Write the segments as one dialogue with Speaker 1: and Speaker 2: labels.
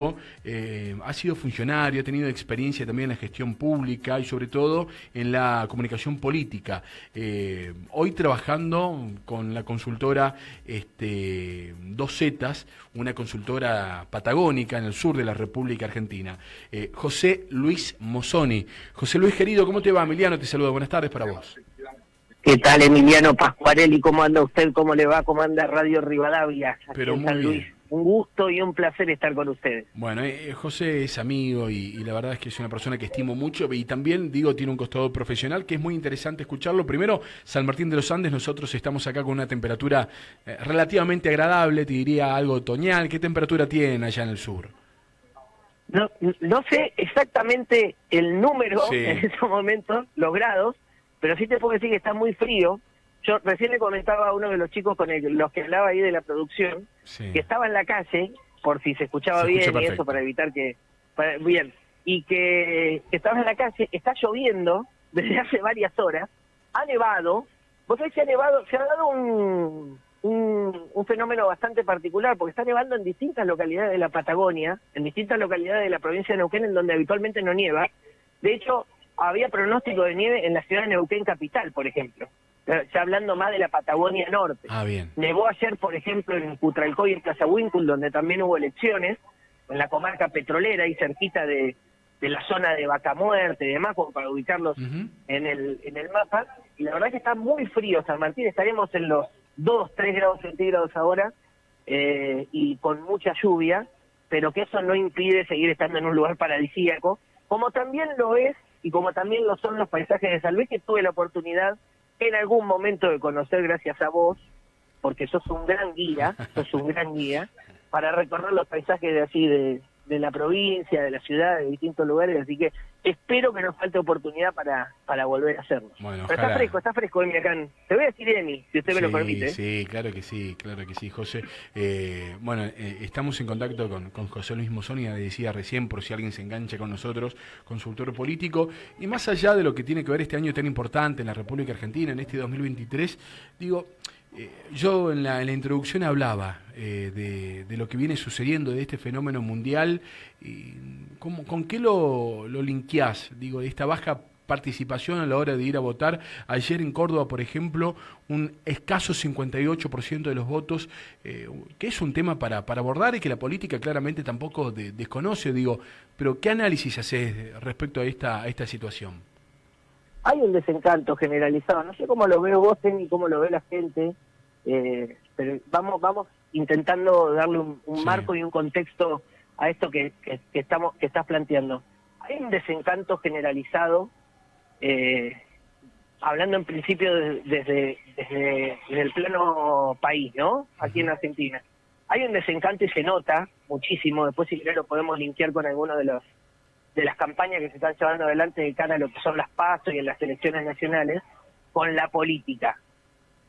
Speaker 1: Ha sido funcionario, ha tenido experiencia también en la gestión pública y sobre todo en la comunicación política. Hoy trabajando con la consultora 2Zetas, una consultora patagónica en el sur de la República Argentina. José Luis Mozzoni. José Luis, querido, ¿cómo te va? Emiliano te saluda, buenas tardes para vos.
Speaker 2: ¿Qué tal, Emiliano Pascuarelli? ¿Cómo anda usted? ¿Cómo le va? ¿Cómo anda Radio Rivadavia? Aquí
Speaker 1: Pero
Speaker 2: en
Speaker 1: muy
Speaker 2: San Luis.
Speaker 1: bien.
Speaker 2: Un gusto y un placer estar con ustedes.
Speaker 1: Bueno, José es amigo y la verdad es que es una persona que estimo mucho y también, digo, tiene un costado profesional que es muy interesante escucharlo. Primero, San Martín de los Andes, nosotros estamos acá con una temperatura relativamente agradable, te diría algo otoñal. ¿Qué temperatura tienen allá en el sur?
Speaker 2: No sé exactamente el número
Speaker 1: Sí.
Speaker 2: en estos momentos, los grados, pero sí te puedo decir que está muy frío. Yo recién le comentaba a uno de los chicos con los que hablaba ahí de la producción,
Speaker 1: Sí.
Speaker 2: que estaba en la calle, por si se escuchaba bien y
Speaker 1: perfecto.
Speaker 2: eso, para evitar que... bien, y que estaba en la calle, está lloviendo desde hace varias horas, ha nevado. Vos sabés que ha nevado, se ha dado un fenómeno bastante particular, porque está nevando en distintas localidades de la Patagonia, en distintas localidades de la provincia de Neuquén, en donde habitualmente no nieva. De hecho, había pronóstico de nieve en la ciudad de Neuquén capital, por ejemplo, ya hablando más de la Patagonia Norte.
Speaker 1: Ah, bien.
Speaker 2: Nevó ayer, por ejemplo, en Cutralcó y en Plaza Huíncul, donde también hubo elecciones, en la comarca petrolera y cerquita de la zona de Vaca Muerta y demás, como para ubicarlos en el mapa. Y la verdad que está muy frío San Martín, estaremos en los 2-3 grados centígrados ahora, y con mucha lluvia, pero que eso no impide seguir estando en un lugar paradisíaco, como también lo es, y como también lo son los paisajes de San Luis, que tuve la oportunidad en algún momento de conocer gracias a vos, porque sos un gran guía, para recorrer los paisajes de así de la provincia, de la ciudad, de distintos lugares, así que espero que nos falte oportunidad para volver a hacerlo.
Speaker 1: Bueno,
Speaker 2: pero
Speaker 1: ojalá.
Speaker 2: está fresco, Emi, acá. Te voy a decir Emi, si usted me lo permite.
Speaker 1: Sí, claro que sí, José. Estamos en contacto con José Luis Mozzoni, decía recién, por si alguien se engancha con nosotros, consultor político, y más allá de lo que tiene que ver este año tan importante en la República Argentina, en este 2023, digo... yo en la introducción hablaba de lo que viene sucediendo, de este fenómeno mundial, y ¿con qué lo linkeás? Digo, esta baja participación a la hora de ir a votar. Ayer en Córdoba, por ejemplo, un escaso 58% de los votos, que es un tema para abordar y que la política claramente tampoco desconoce, digo, pero ¿qué análisis haces respecto a esta situación?
Speaker 2: Hay un desencanto generalizado, no sé cómo lo veo vos, ni cómo lo ve la gente, pero vamos intentando darle un marco y un contexto a esto que estás planteando. Hay un desencanto generalizado, hablando en principio desde el plano país, ¿no? Aquí en Argentina. Hay un desencanto y se nota muchísimo, después si querés lo podemos linkear con algunos de las campañas que se están llevando adelante de cara a lo que son las PASO y en las elecciones nacionales, con la política.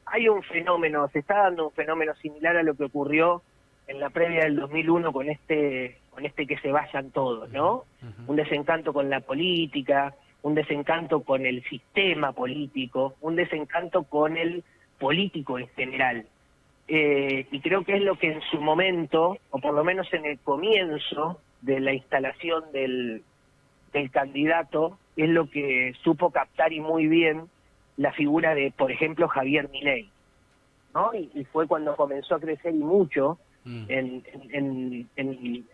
Speaker 2: Hay un fenómeno, se está dando un fenómeno similar a lo que ocurrió en la previa del 2001 con este que se vayan todos, ¿no? Un desencanto con la política, un desencanto con el sistema político, un desencanto con el político en general. Y creo que es lo que en su momento, o por lo menos en el comienzo de la instalación del candidato, es lo que supo captar y muy bien la figura de, por ejemplo, Javier Milei, ¿no? Y fue cuando comenzó a crecer y mucho en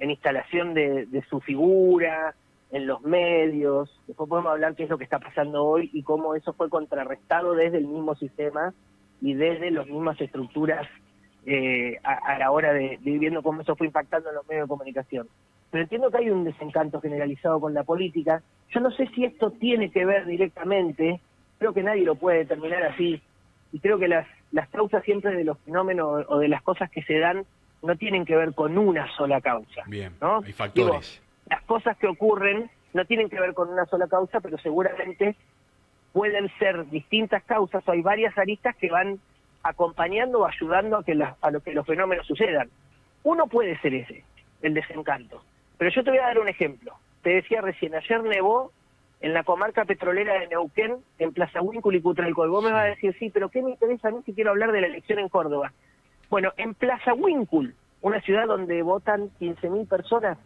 Speaker 2: instalación de su figura, en los medios. Después podemos hablar qué es lo que está pasando hoy y cómo eso fue contrarrestado desde el mismo sistema y desde las mismas estructuras a la hora de ir viendo cómo eso fue impactando en los medios de comunicación. Pero entiendo que hay un desencanto generalizado con la política. Yo no sé si esto tiene que ver directamente, creo que nadie lo puede determinar así, y creo que las causas siempre de los fenómenos o de las cosas que se dan no tienen que ver con una sola causa.
Speaker 1: Bien,
Speaker 2: ¿no?
Speaker 1: hay factores.
Speaker 2: Digo, las cosas que ocurren no tienen que ver con una sola causa, pero seguramente pueden ser distintas causas, o hay varias aristas que van acompañando o ayudando a lo que los fenómenos sucedan. Uno puede ser ese, el desencanto. Pero yo te voy a dar un ejemplo. Te decía recién, ayer nevó en la comarca petrolera de Neuquén, en Plaza Huíncul y Cutralcó. Y vos me vas a decir, sí, pero ¿qué me interesa a mí si quiero hablar de la elección en Córdoba? Bueno, en Plaza Huíncul, una ciudad donde votan 15.000 personas,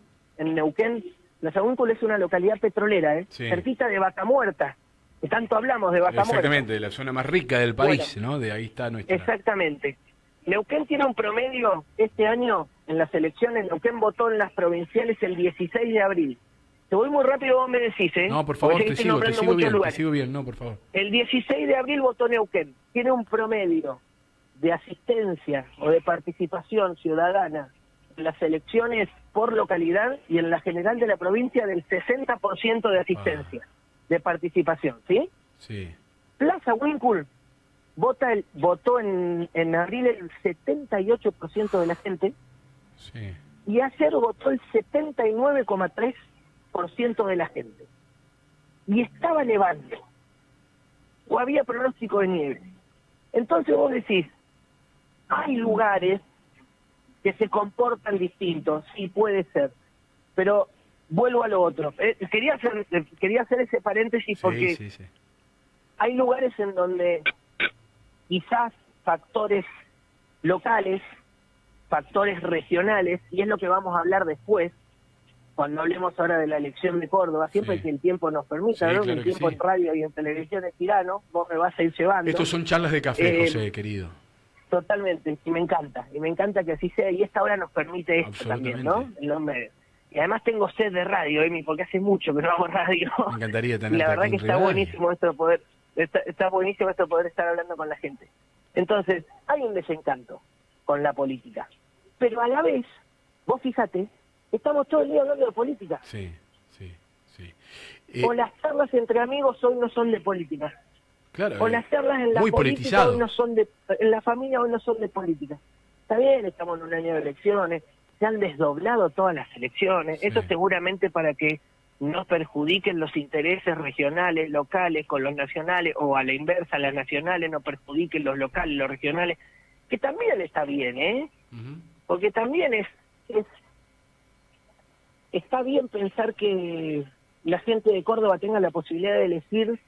Speaker 2: en Neuquén. Plaza Huíncul es una localidad petrolera,
Speaker 1: Sí.
Speaker 2: cerquita de Vaca Muerta, que tanto hablamos de Vaca Muerta.
Speaker 1: Exactamente, la zona más rica del país,
Speaker 2: Bueno,
Speaker 1: ¿no? De ahí está nuestra...
Speaker 2: exactamente. Neuquén tiene un promedio este año en las elecciones. Neuquén votó en las provinciales el 16 de abril. Te voy muy rápido, vos me decís, ¿eh?
Speaker 1: No, por favor,
Speaker 2: Porque
Speaker 1: te
Speaker 2: estoy
Speaker 1: sigo
Speaker 2: nombrando
Speaker 1: bien,
Speaker 2: muchos
Speaker 1: te
Speaker 2: lugares.
Speaker 1: sigo bien, no, por favor.
Speaker 2: El 16 de abril votó Neuquén. Tiene un promedio de asistencia o de participación ciudadana en las elecciones por localidad y en la general de la provincia del 60% de asistencia, de participación, ¿sí?
Speaker 1: Sí,
Speaker 2: Plaza Huíncul votó en abril el 78% de la gente
Speaker 1: sí.
Speaker 2: y ayer votó el 79,3% de la gente. Y estaba nevando, o había pronóstico de nieve. Entonces vos decís, hay lugares que se comportan distintos, sí puede ser, pero vuelvo a lo otro. Quería hacer ese paréntesis porque
Speaker 1: Sí, sí, sí.
Speaker 2: hay lugares en donde quizás factores locales, factores regionales, y es lo que vamos a hablar después, cuando hablemos ahora de la elección de Córdoba, siempre
Speaker 1: Sí.
Speaker 2: que el tiempo nos permita,
Speaker 1: Sí,
Speaker 2: ¿no?
Speaker 1: claro
Speaker 2: El
Speaker 1: que
Speaker 2: tiempo
Speaker 1: sí.
Speaker 2: en radio y en televisión es tirano, vos me vas a ir llevando.
Speaker 1: Estos son charlas de café,
Speaker 2: Eh,
Speaker 1: José, querido.
Speaker 2: Totalmente, y me encanta que así sea, y esta hora nos permite esto también, ¿no?
Speaker 1: Absolutamente.
Speaker 2: En los medios. Y además tengo sed de radio, Emi, porque hace mucho que no hago radio.
Speaker 1: Me encantaría
Speaker 2: Y
Speaker 1: tenerte
Speaker 2: la verdad
Speaker 1: aquí
Speaker 2: que
Speaker 1: en
Speaker 2: está
Speaker 1: Rivadavia.
Speaker 2: buenísimo esto de poder, está buenísimo esto de poder estar hablando con la gente. Entonces, hay un desencanto con la política. Pero a la vez, vos fíjate, estamos todo el día hablando de política.
Speaker 1: Sí, sí, sí.
Speaker 2: O las charlas entre amigos hoy no son de política.
Speaker 1: Claro,
Speaker 2: O las charlas en la
Speaker 1: muy
Speaker 2: política
Speaker 1: politizado.
Speaker 2: hoy no son en la familia hoy no son de política. Está bien, estamos en un año de elecciones, se han desdoblado todas las elecciones,
Speaker 1: Sí.
Speaker 2: eso seguramente para que no perjudiquen los intereses regionales, locales con los nacionales, o a la inversa, las nacionales no perjudiquen los locales, los regionales, que también está bien, ¿eh?
Speaker 1: Ujú.
Speaker 2: Porque también está bien pensar que la gente de Córdoba tenga la posibilidad de elegir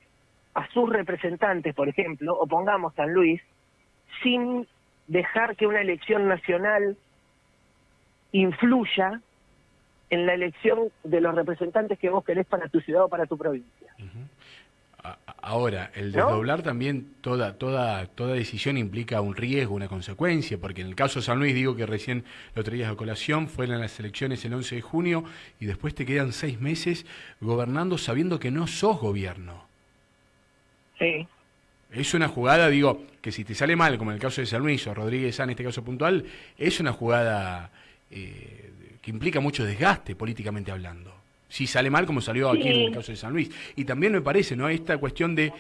Speaker 2: a sus representantes, por ejemplo, o pongamos San Luis, sin dejar que una elección nacional influya en la elección de los representantes que vos querés para tu ciudad o para tu provincia.
Speaker 1: Ahora, el
Speaker 2: ¿No?
Speaker 1: desdoblar también toda decisión implica un riesgo, una consecuencia, porque en el caso de San Luis, digo que recién lo traías a colación, fueron las elecciones el 11 de junio y después te quedan 6 meses gobernando sabiendo que no sos gobierno.
Speaker 2: Sí,
Speaker 1: Es una jugada, digo, que si te sale mal, como en el caso de San Luis o Rodríguez Sá en este caso puntual, es una jugada que implica mucho desgaste políticamente hablando. Si sale mal, como salió aquí en el caso de San Luis. Y también me parece, ¿no? Esta cuestión de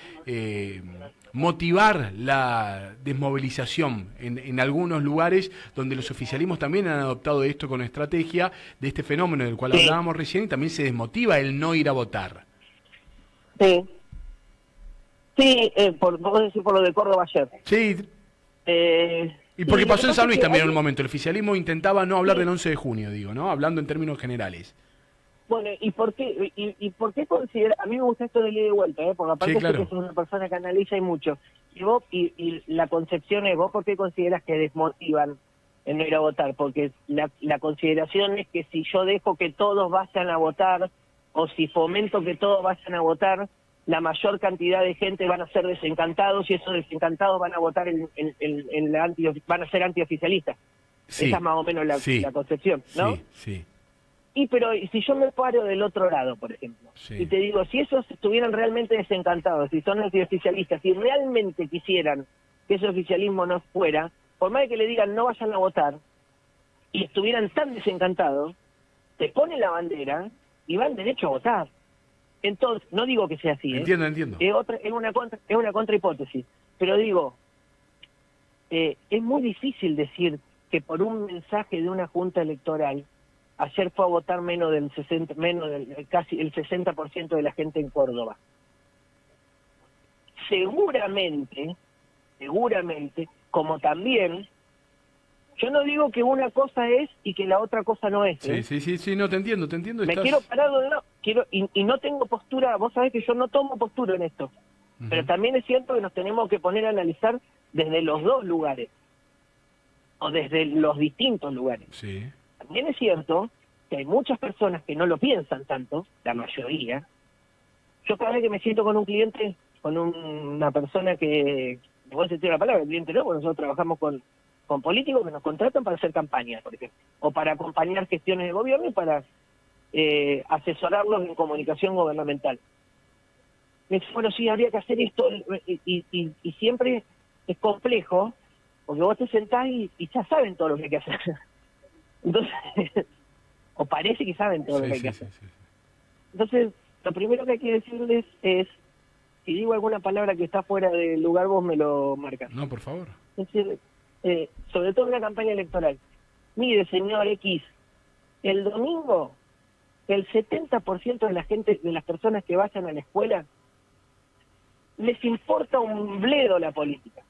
Speaker 1: motivar la desmovilización en algunos lugares donde los oficialismos también han adoptado esto con estrategia de este fenómeno del cual
Speaker 2: Sí.
Speaker 1: hablábamos recién y también se desmotiva el no ir a votar.
Speaker 2: sí. Sí, vamos a decir por lo de Córdoba ayer.
Speaker 1: Sí, y
Speaker 2: Y
Speaker 1: porque
Speaker 2: lo que
Speaker 1: pasó en
Speaker 2: pasa
Speaker 1: San
Speaker 2: es
Speaker 1: Luis
Speaker 2: que
Speaker 1: también en
Speaker 2: hay-
Speaker 1: un momento. El oficialismo intentaba no hablar
Speaker 2: Sí.
Speaker 1: del 11 de junio, digo, ¿no? Hablando en términos generales.
Speaker 2: Bueno, ¿y por qué considera? A mí me gusta esto de ida y vuelta, porque aparte
Speaker 1: Sí, claro.
Speaker 2: sé que sos una persona que analiza y mucho. Y la concepción es, ¿vos por qué consideras que desmotivan en no ir a votar? Porque la consideración es que si yo dejo que todos vayan a votar, o si fomento que todos vayan a votar, la mayor cantidad de gente van a ser desencantados y esos desencantados van a votar van a ser antioficialistas.
Speaker 1: Sí.
Speaker 2: Esa es más o menos
Speaker 1: Sí.
Speaker 2: la concepción, ¿no?
Speaker 1: Sí, sí.
Speaker 2: Pero si yo me paro del otro lado, por ejemplo,
Speaker 1: Sí.
Speaker 2: y te digo, si esos estuvieran realmente desencantados, si son antioficialistas, si realmente quisieran que ese oficialismo no fuera, por más de que le digan no vayan a votar, y estuvieran tan desencantados, te ponen la bandera y van derecho a votar. Entonces, no digo que sea así,
Speaker 1: Entiendo, entiendo.
Speaker 2: es una contrahipótesis, pero digo, es muy difícil decir que por un mensaje de una junta electoral ayer fue a votar casi el 60% de la gente en Córdoba. Seguramente, como también, yo no digo que una cosa es y que la otra cosa no es.
Speaker 1: Sí, no, te entiendo.
Speaker 2: Me quiero parar donde no, y no tengo postura, vos sabés que yo no tomo postura en esto,
Speaker 1: Ujú.
Speaker 2: pero también es cierto que nos tenemos que poner a analizar desde los dos lugares, o desde los distintos lugares.
Speaker 1: Sí,
Speaker 2: También es cierto que hay muchas personas que no lo piensan tanto, la mayoría. Yo cada vez que me siento con un cliente, con una persona que, en buen sentido de la palabra, el cliente no, porque nosotros trabajamos con políticos que nos contratan para hacer campañas, por ejemplo, o para acompañar gestiones de gobierno y para asesorarlos en comunicación gubernamental. Me dice, bueno, sí, habría que hacer esto, y siempre es complejo, porque vos te sentás y ya saben todo lo que hay que hacer. Entonces, o parece que saben todo lo que hay que hacer.
Speaker 1: Sí.
Speaker 2: Entonces, lo primero que hay que decirles es, si digo alguna palabra que está fuera del lugar, vos me lo marcas.
Speaker 1: No, por favor.
Speaker 2: Es decir, sobre todo en la campaña electoral. Mire, señor X, el domingo, el 70% de la gente, de las personas que vayan a la escuela, les importa un bledo la política.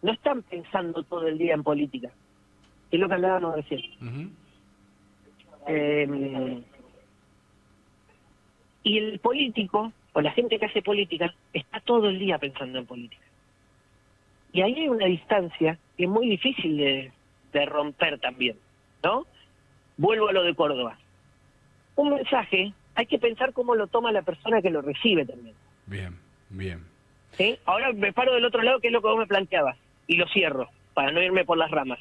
Speaker 2: No están pensando todo el día en política, que es lo que hablábamos recién. Y el político, o la gente que hace política, está todo el día pensando en política. Y ahí hay una distancia que es muy difícil de romper también, ¿no? Vuelvo a lo de Córdoba. Un mensaje, hay que pensar cómo lo toma la persona que lo recibe también.
Speaker 1: Bien.
Speaker 2: ¿Sí? Ahora me paro del otro lado, que es lo que vos me planteabas, y lo cierro, para no irme por las ramas.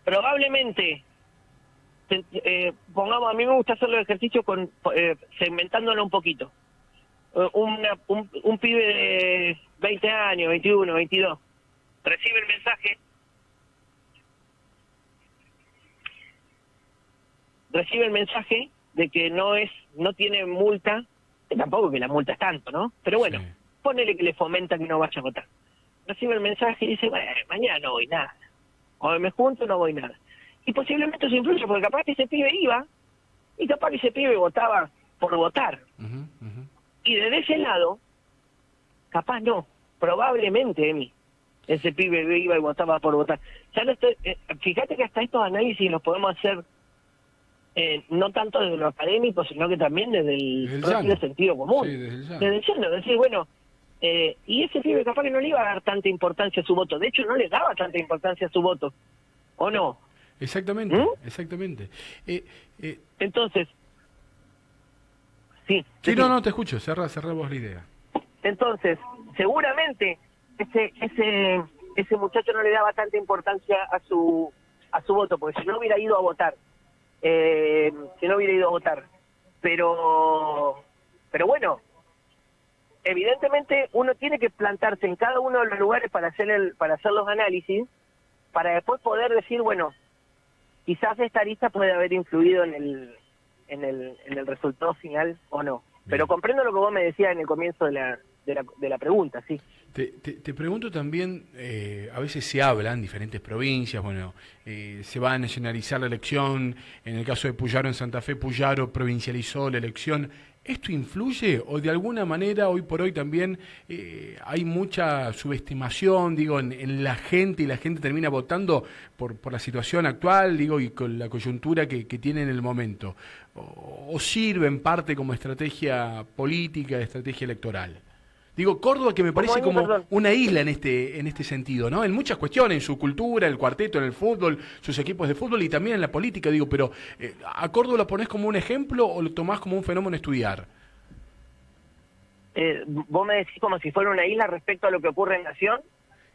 Speaker 2: Probablemente, pongamos, a mí me gusta hacer los ejercicios segmentándolo un poquito. Un pibe de 20 años, 21, 22, recibe el mensaje de que no tiene multa, que tampoco que la multa es tanto, ¿no? Pero bueno,
Speaker 1: Sí.
Speaker 2: ponele que le fomenta que no vaya a votar. Recibe el mensaje y dice, bueno, mañana no voy nada. O me junto, no voy nada. Y posiblemente eso influye, porque capaz que ese pibe iba, y capaz que ese pibe votaba por votar. Y desde ese lado, capaz no, probablemente, Emi, ese pibe iba y votaba por votar. Ya no estoy, fíjate que hasta estos análisis los podemos hacer no tanto desde lo académico, sino que también desde el propio sentido común.
Speaker 1: Sí, desde
Speaker 2: el llano. Decir, bueno, y ese pibe capaz que no le iba a dar tanta importancia a su voto. De hecho, no le daba tanta importancia a su voto. ¿O no?
Speaker 1: Exactamente.
Speaker 2: Entonces, sí.
Speaker 1: Sí, no, te escucho. Cerra vos la idea.
Speaker 2: Entonces, seguramente ese muchacho no le daba tanta importancia a su voto, porque si no hubiera ido a votar. Pero bueno, evidentemente uno tiene que plantarse en cada uno de los lugares para hacer los análisis, para después poder decir, bueno, quizás esta arista puede haber influido en el resultado final o no. Bien. Pero comprendo lo que vos me decías en el comienzo de la pregunta, sí.
Speaker 1: Te pregunto también, a veces se habla en diferentes provincias, bueno, se va a nacionalizar la elección, en el caso de Puyaro en Santa Fe, Puyaro provincializó la elección. ¿Esto influye o de alguna manera hoy por hoy también hay mucha subestimación, digo, en la gente, y la gente termina votando por la situación actual, digo, y con la coyuntura que tiene en el momento? ¿O sirve en parte como estrategia política, estrategia electoral? Digo, Córdoba, que me parece como una isla en este sentido, ¿no? En muchas cuestiones, en su cultura, el cuarteto, en el fútbol, sus equipos de fútbol y también en la política, digo, pero ¿a Córdoba lo ponés como un ejemplo o lo tomás como un fenómeno a estudiar?
Speaker 2: ¿Vos me decís como si fuera una isla respecto a lo que ocurre en Nación?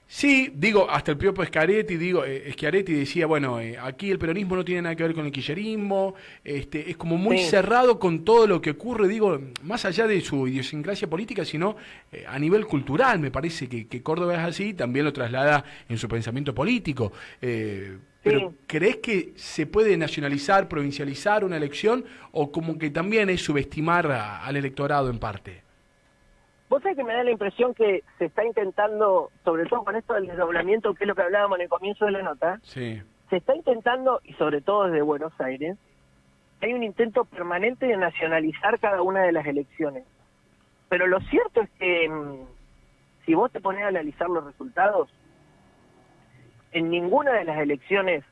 Speaker 1: Sí, digo, hasta el propio Schiaretti decía, bueno, aquí el peronismo no tiene nada que ver con el kirchnerismo, es como muy cerrado con todo lo que ocurre, digo, más allá de su idiosincrasia política, sino a nivel cultural. Me parece que Córdoba es así, también lo traslada en su pensamiento político. Pero ¿crees que se puede nacionalizar, provincializar una elección, o como que también es subestimar al electorado en parte?
Speaker 2: Vos sabés que me da la impresión que se está intentando, sobre todo con esto del desdoblamiento, que es lo que hablábamos en el comienzo de la nota, se está intentando, y sobre todo desde Buenos Aires, hay un intento permanente de nacionalizar cada una de las elecciones. Pero lo cierto es que, si vos te pones a analizar los resultados, en ninguna de las elecciones,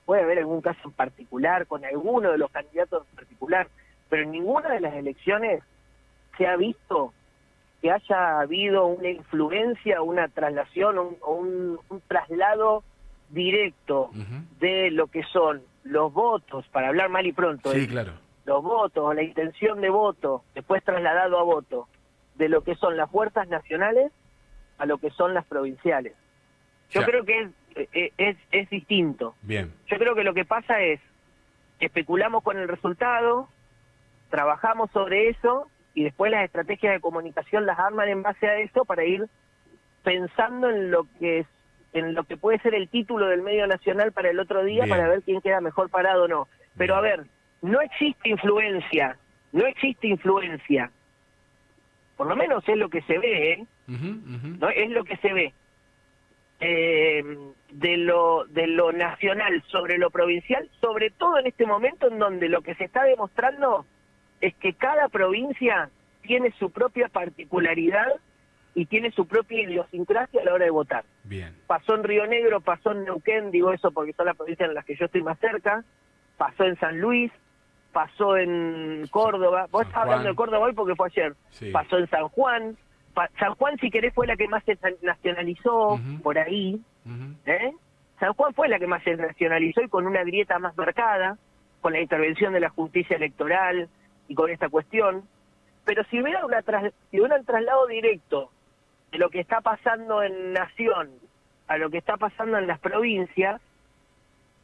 Speaker 2: puede haber algún caso en particular, con alguno de los candidatos en particular, pero en ninguna de las elecciones se ha visto que haya habido una influencia, una traslación o un traslado directo de lo que son los votos, para hablar mal y pronto,
Speaker 1: Sí, claro.
Speaker 2: los votos o la intención de voto, después trasladado a voto, de lo que son las fuerzas nacionales a lo que son las provinciales. Yo creo que es distinto.
Speaker 1: Bien.
Speaker 2: Yo creo que lo que pasa es que especulamos con el resultado, trabajamos sobre eso y después las estrategias de comunicación las arman en base a eso para ir pensando en lo que puede ser el título del medio nacional para el otro día,
Speaker 1: Bien.
Speaker 2: para ver quién queda mejor parado o no. Pero
Speaker 1: Bien.
Speaker 2: a ver, no existe influencia. Por lo menos es lo que se ve, ¿eh? ¿No? Es lo que se ve. De lo nacional sobre lo provincial, sobre todo en este momento en donde lo que se está demostrando es que cada provincia tiene su propia particularidad y tiene su propia idiosincrasia a la hora de votar.
Speaker 1: Bien.
Speaker 2: Pasó en Río Negro, pasó en Neuquén, digo eso porque son las provincias en las que yo estoy más cerca, pasó en San Luis, pasó en Córdoba, vos estás hablando de Córdoba hoy porque fue ayer,
Speaker 1: sí.
Speaker 2: Pasó en San Juan, San Juan si querés fue la que más se nacionalizó, por ahí, San Juan fue la que más se nacionalizó y con una grieta más marcada, con la intervención de la justicia electoral y con esta cuestión, pero si hubiera un traslado directo de lo que está pasando en Nación a lo que está pasando en las provincias,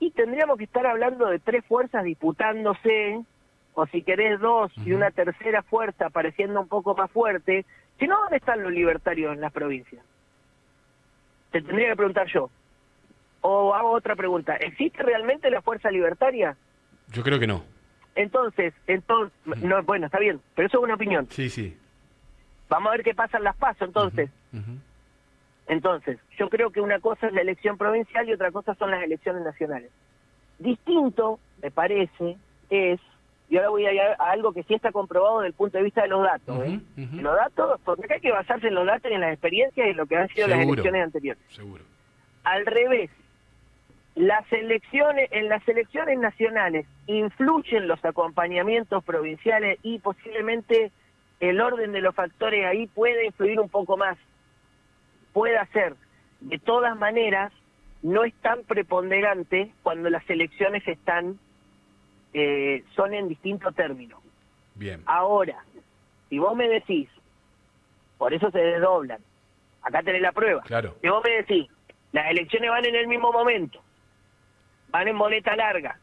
Speaker 2: y tendríamos que estar hablando de 3 fuerzas disputándose, o si querés 2 y una tercera fuerza pareciendo un poco más fuerte. Si no, ¿dónde están los libertarios en las provincias? Te tendría que preguntar yo. O hago otra pregunta, ¿existe realmente la fuerza libertaria?
Speaker 1: Yo creo que no.
Speaker 2: Entonces, no, bueno, está bien, pero eso es una opinión.
Speaker 1: Sí, sí.
Speaker 2: Vamos a ver qué pasa en las PASO, entonces. Entonces, yo creo que una cosa es la elección provincial y otra cosa son las elecciones nacionales. Distinto, me parece, es, y ahora voy a ir a algo que sí está comprobado desde el punto de vista de los datos. Los datos, porque acá hay que basarse en los datos y en las experiencias y en lo que han sido las elecciones anteriores.
Speaker 1: Seguro.
Speaker 2: Al revés, en las elecciones nacionales influyen los acompañamientos provinciales y posiblemente el orden de los factores ahí puede influir un poco más. Puede ser. De todas maneras, no es tan preponderante cuando las elecciones son en distintos términos.
Speaker 1: Bien.
Speaker 2: Ahora, si vos me decís, por eso se desdoblan, acá tenés la prueba.
Speaker 1: Claro.
Speaker 2: Si vos me decís, las elecciones van en el mismo momento, van en boleta larga,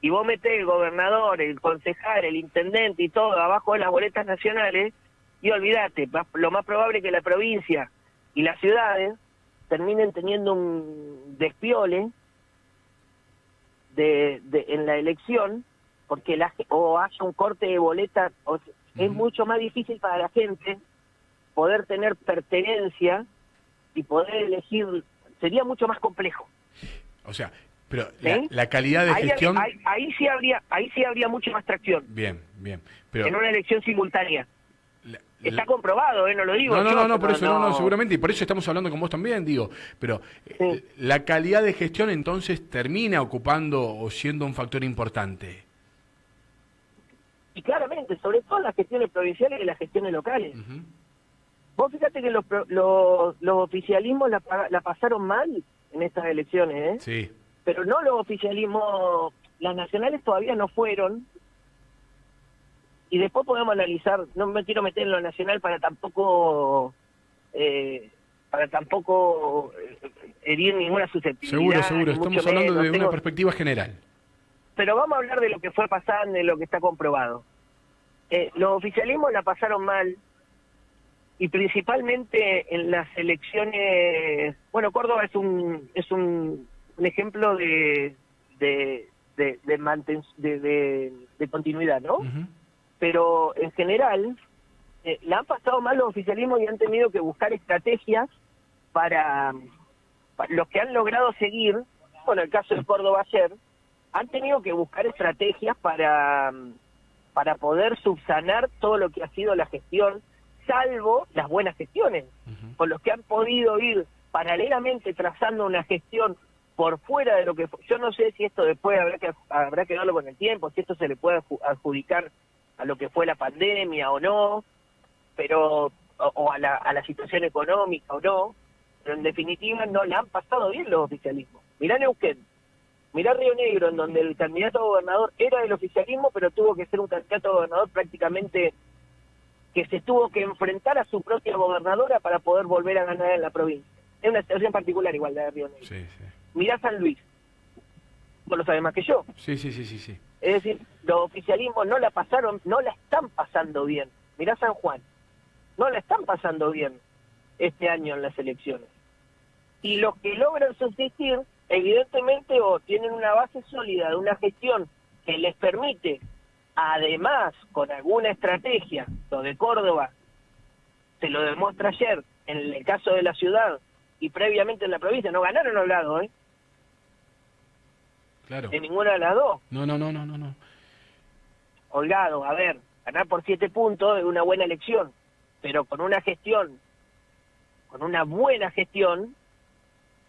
Speaker 2: y vos metés el gobernador, el concejal, el intendente y todo abajo de las boletas nacionales, y olvídate, lo más probable es que la provincia y las ciudades terminen teniendo un despiole en la elección, porque o haya un corte de boleta, es mucho más difícil para la gente poder tener pertenencia y poder elegir, sería mucho más complejo.
Speaker 1: O sea, pero la calidad de gestión...
Speaker 2: Ahí sí habría mucha más tracción.
Speaker 1: Bien, bien. Pero...
Speaker 2: en una elección simultánea. Está comprobado, no lo digo.
Speaker 1: No, por eso no, seguramente, y por eso estamos hablando con vos también, digo, pero sí. La calidad de gestión entonces termina ocupando o siendo un factor importante.
Speaker 2: Y claramente, sobre todo en las gestiones provinciales y en las gestiones locales. Vos fíjate que los oficialismos la pasaron mal en estas elecciones,
Speaker 1: Sí.
Speaker 2: Pero no los oficialismos, las nacionales todavía no fueron. Y después podemos analizar, no me quiero meter en lo nacional para tampoco herir ninguna susceptibilidad.
Speaker 1: Seguro, estamos hablando de una perspectiva general.
Speaker 2: Pero vamos a hablar de lo que fue pasando, de lo que está comprobado. Los oficialismos la pasaron mal, y principalmente en las elecciones, bueno, Córdoba es un ejemplo de continuidad, ¿no? Pero en general la han pasado mal los oficialismos y han tenido que buscar estrategias para los que han logrado seguir, bueno, el caso de Córdoba ayer, han tenido que buscar estrategias para poder subsanar todo lo que ha sido la gestión, salvo las buenas gestiones, con los que han podido ir paralelamente trazando una gestión por fuera de lo que... Yo no sé si esto después habrá que verlo con el tiempo, si esto se le puede adjudicar a lo que fue la pandemia o no, pero o a la situación económica o no, pero en definitiva no la han pasado bien los oficialismos. Mirá Neuquén. Mirá Río Negro, en donde el candidato a gobernador era del oficialismo, pero tuvo que ser un candidato a gobernador prácticamente que se tuvo que enfrentar a su propia gobernadora para poder volver a ganar en la provincia. Es una situación particular igual la de Río Negro.
Speaker 1: Sí, sí.
Speaker 2: Mirá San Luis, vos lo sabés más que yo.
Speaker 1: Sí, sí, sí, sí, sí.
Speaker 2: Es decir, los oficialismos no la están pasando bien. Mirá San Juan, no la están pasando bien este año en las elecciones. Y los que logran subsistir, evidentemente, o tienen una base sólida de una gestión que les permite, además, con alguna estrategia, lo de Córdoba, se lo demuestra ayer, en el caso de la ciudad y previamente en la provincia, no ganaron Holgado,
Speaker 1: Claro.
Speaker 2: de ninguna de las dos.
Speaker 1: No.
Speaker 2: Holgado, a ver, ganar por 7 puntos es una buena elección, pero con una gestión, con una buena gestión,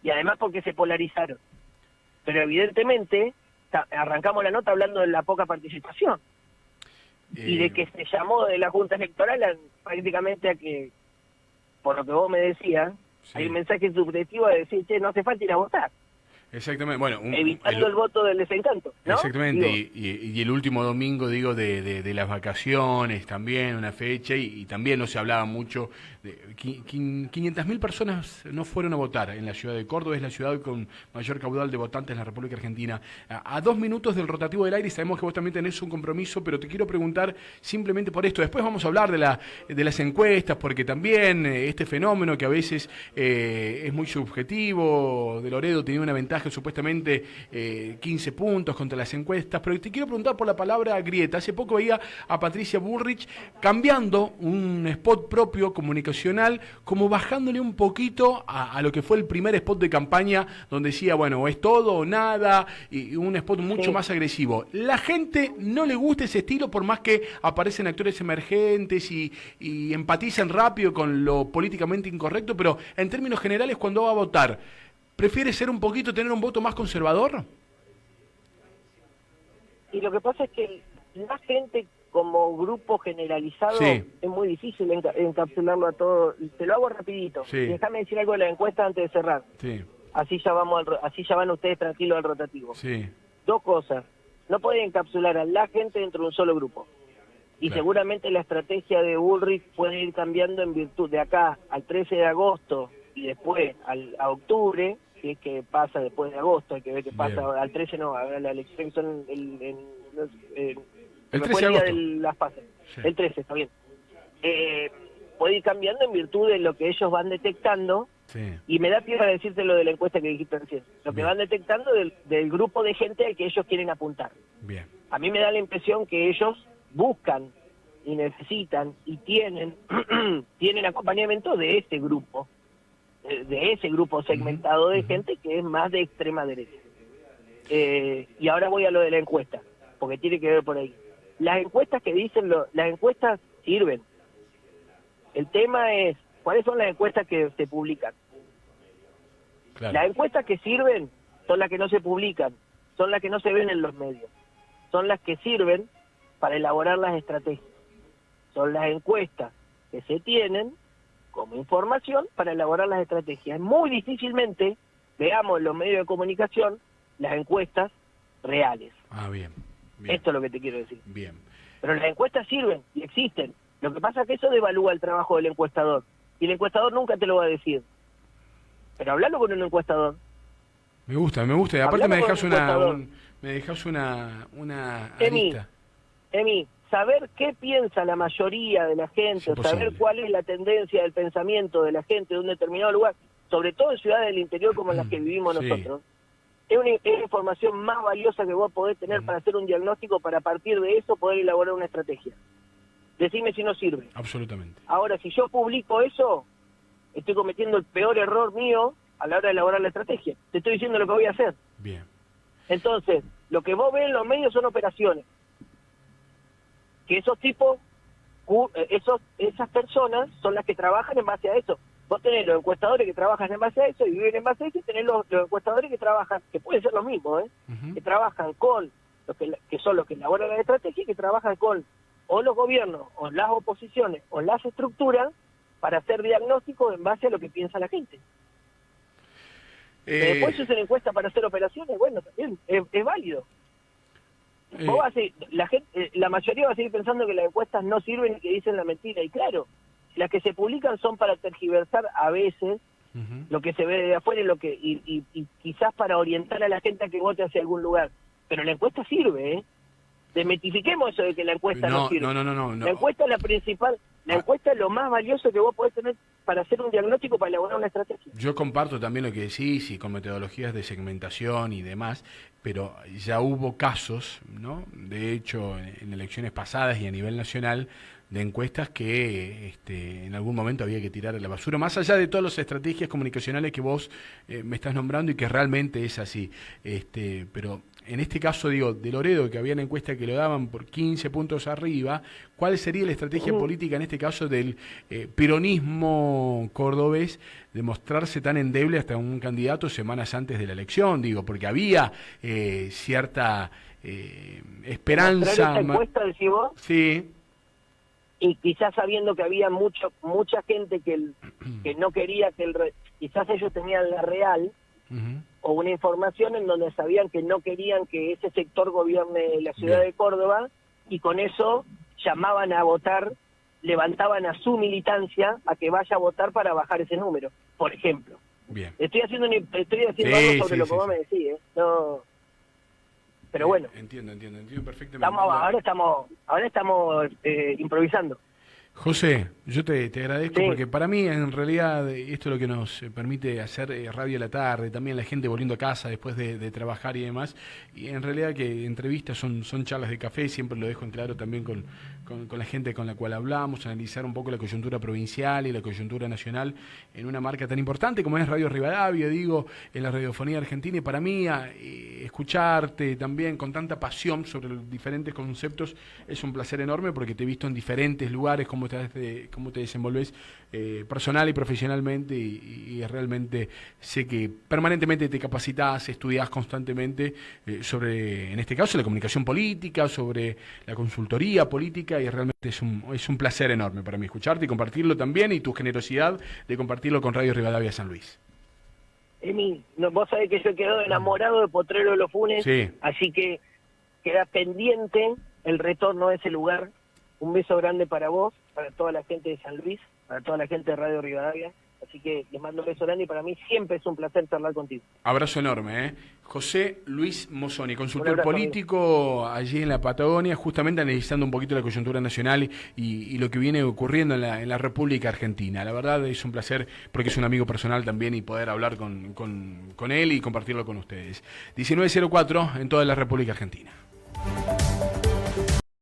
Speaker 2: y además porque se polarizaron. Pero evidentemente, arrancamos la nota hablando de la poca participación, y de que se llamó de la Junta Electoral prácticamente a que, por lo que vos me decías,
Speaker 1: sí.
Speaker 2: hay un mensaje subjetivo de decir, che, no hace falta ir a votar.
Speaker 1: Exactamente, bueno,
Speaker 2: evitando el voto del desencanto, ¿no?
Speaker 1: Exactamente, y el último domingo, digo, de las vacaciones también, una fecha, y también no se hablaba mucho, 500.000 personas no fueron a votar en la ciudad de Córdoba, es la ciudad con mayor caudal de votantes en la República Argentina. A 2 minutos del rotativo del aire, y sabemos que vos también tenés un compromiso, pero te quiero preguntar simplemente por esto, después vamos a hablar de las encuestas, porque también este fenómeno que a veces es muy subjetivo, de Loredo tenía una ventaja supuestamente 15 puntos contra las encuestas, pero te quiero preguntar por la palabra grieta. Hace poco veía a Patricia Bullrich cambiando un spot propio comunicacional, como bajándole un poquito a lo que fue el primer spot de campaña, donde decía, bueno, o es todo o nada, y un spot mucho más agresivo. La gente no le gusta ese estilo, por más que aparecen actores emergentes y empatizan rápido con lo políticamente incorrecto, pero en términos generales, cuando va a votar, ¿prefiere ser un poquito, tener un voto más conservador?
Speaker 2: Y lo que pasa es que la gente como grupo generalizado es muy difícil encapsularlo a todo. Te lo hago rapidito. Y déjame decir algo de la encuesta antes de cerrar. Así ya van ustedes tranquilos al rotativo. 2 cosas. No pueden encapsular a la gente dentro de un solo grupo. Y seguramente la estrategia de Bullrich puede ir cambiando en virtud de acá al 13 de agosto y después a octubre, si es que pasa después de agosto, hay que ver qué pasa. Al 13 no, a ver, la elección son el 13 de agosto de las pases. El 13, está bien. Puede ir cambiando en virtud de lo que ellos van detectando, y me da pie a decirte lo de la encuesta que dijiste recién, lo que van detectando del grupo de gente al que ellos quieren apuntar. A mí me da la impresión que ellos buscan y necesitan y tienen acompañamiento de ese grupo, de ese grupo segmentado de gente que es más de extrema derecha. Y ahora voy a lo de la encuesta, porque tiene que ver por ahí. Las encuestas que dicen, las encuestas sirven. El tema es, ¿cuáles son las encuestas que se publican? Las encuestas que sirven son las que no se publican, son las que no se ven en los medios, son las que sirven para elaborar las estrategias. Son las encuestas que se tienen como información para elaborar las estrategias. Muy difícilmente veamos en los medios de comunicación las encuestas reales.
Speaker 1: Bien.
Speaker 2: Esto es lo que te quiero decir.
Speaker 1: Bien.
Speaker 2: Pero las encuestas sirven y existen. Lo que pasa es que eso devalúa el trabajo del encuestador. Y el encuestador nunca te lo va a decir. Pero hablalo con un encuestador.
Speaker 1: Me gusta. Y aparte me dejas una arista.
Speaker 2: Emi, saber qué piensa la mayoría de la gente, saber cuál es la tendencia del pensamiento de la gente de un determinado lugar, sobre todo en ciudades del interior como en las que vivimos nosotros, es una información más valiosa que vos podés tener para hacer un diagnóstico, para a partir de eso poder elaborar una estrategia. Decime si no sirve.
Speaker 1: Absolutamente.
Speaker 2: Ahora, si yo publico eso, estoy cometiendo el peor error mío a la hora de elaborar la estrategia. Te estoy diciendo lo que voy a hacer.
Speaker 1: Bien.
Speaker 2: Entonces, lo que vos ves en los medios son operaciones. Que esos tipos, esas personas son las que trabajan en base a eso. Vos tenés los encuestadores que trabajan en base a eso y viven en base a eso, y tenés los encuestadores que trabajan, que pueden ser los mismos, que trabajan con, que son los que elaboran la estrategia, y que trabajan con o los gobiernos, o las oposiciones, o las estructuras, para hacer diagnósticos en base a lo que piensa la gente. Después se usa la encuesta para hacer operaciones, bueno, también es válido. Vos vas la mayoría va a seguir pensando que las encuestas no sirven y que dicen la mentira. Y claro, las que se publican son para tergiversar a veces lo que se ve de afuera y quizás para orientar a la gente a que vote hacia algún lugar. Pero la encuesta sirve, ¿eh? Desmitifiquemos eso de que la encuesta no sirve.
Speaker 1: No.
Speaker 2: La encuesta es la principal, la encuesta es lo más valioso que vos podés tener para hacer un diagnóstico, para elaborar una estrategia.
Speaker 1: Yo comparto también lo que decís y con metodologías de segmentación y demás, pero ya hubo casos, ¿no? De hecho, en elecciones pasadas y a nivel nacional, de encuestas que en algún momento había que tirar a la basura, más allá de todas las estrategias comunicacionales que vos me estás nombrando y que realmente es así. Pero en este caso, digo, de Loredo, que había una encuesta que lo daban por 15 puntos arriba, ¿cuál sería la estrategia política en este caso del peronismo cordobés de mostrarse tan endeble hasta un candidato semanas antes de la elección? Digo, porque había cierta esperanza.
Speaker 2: ¿Esta encuesta, decís vos?
Speaker 1: Sí.
Speaker 2: Y quizás sabiendo que había mucha gente que no quería quizás ellos tenían la real o una información en donde sabían que no querían que ese sector gobierne la ciudad de Córdoba, y con eso llamaban a votar, levantaban a su militancia a que vaya a votar para bajar ese número, por ejemplo.
Speaker 1: Bien.
Speaker 2: Estoy haciendo algo sobre lo que vos me decís, ¿eh? No. Pero bueno,
Speaker 1: entiendo perfectamente.
Speaker 2: Ahora estamos improvisando.
Speaker 1: José, yo te agradezco porque para mí en realidad esto es lo que nos permite hacer radio a la tarde, también la gente volviendo a casa después de trabajar y demás, y en realidad que entrevistas son charlas de café, siempre lo dejo en claro también con la gente con la cual hablamos, analizar un poco la coyuntura provincial y la coyuntura nacional en una marca tan importante como es Radio Rivadavia, digo, en la radiofonía argentina, y para mí escucharte también con tanta pasión sobre los diferentes conceptos es un placer enorme porque te he visto en diferentes lugares, cómo te desenvolves personal y profesionalmente y realmente sé que permanentemente te capacitas, estudias constantemente sobre, en este caso, la comunicación política, sobre la consultoría política, y realmente es un placer enorme para mí escucharte y compartirlo también, y tu generosidad de compartirlo con Radio Rivadavia San Luis.
Speaker 2: Emi, vos sabés que yo quedo enamorado de Potrero de los Funes,
Speaker 1: sí.
Speaker 2: Así que queda pendiente el retorno a ese lugar. Un beso grande para vos, para toda la gente de San Luis, para toda la gente de Radio Rivadavia. Así que les mando un beso grande y para mí siempre es un placer charlar contigo.
Speaker 1: Abrazo enorme, ¿eh? José Luis Mozzoni, consultor político allí en la Patagonia, justamente analizando un poquito la coyuntura nacional y lo que viene ocurriendo en la República Argentina. La verdad es un placer porque es un amigo personal también y poder hablar con él y compartirlo con ustedes. 19:04 en toda la República Argentina.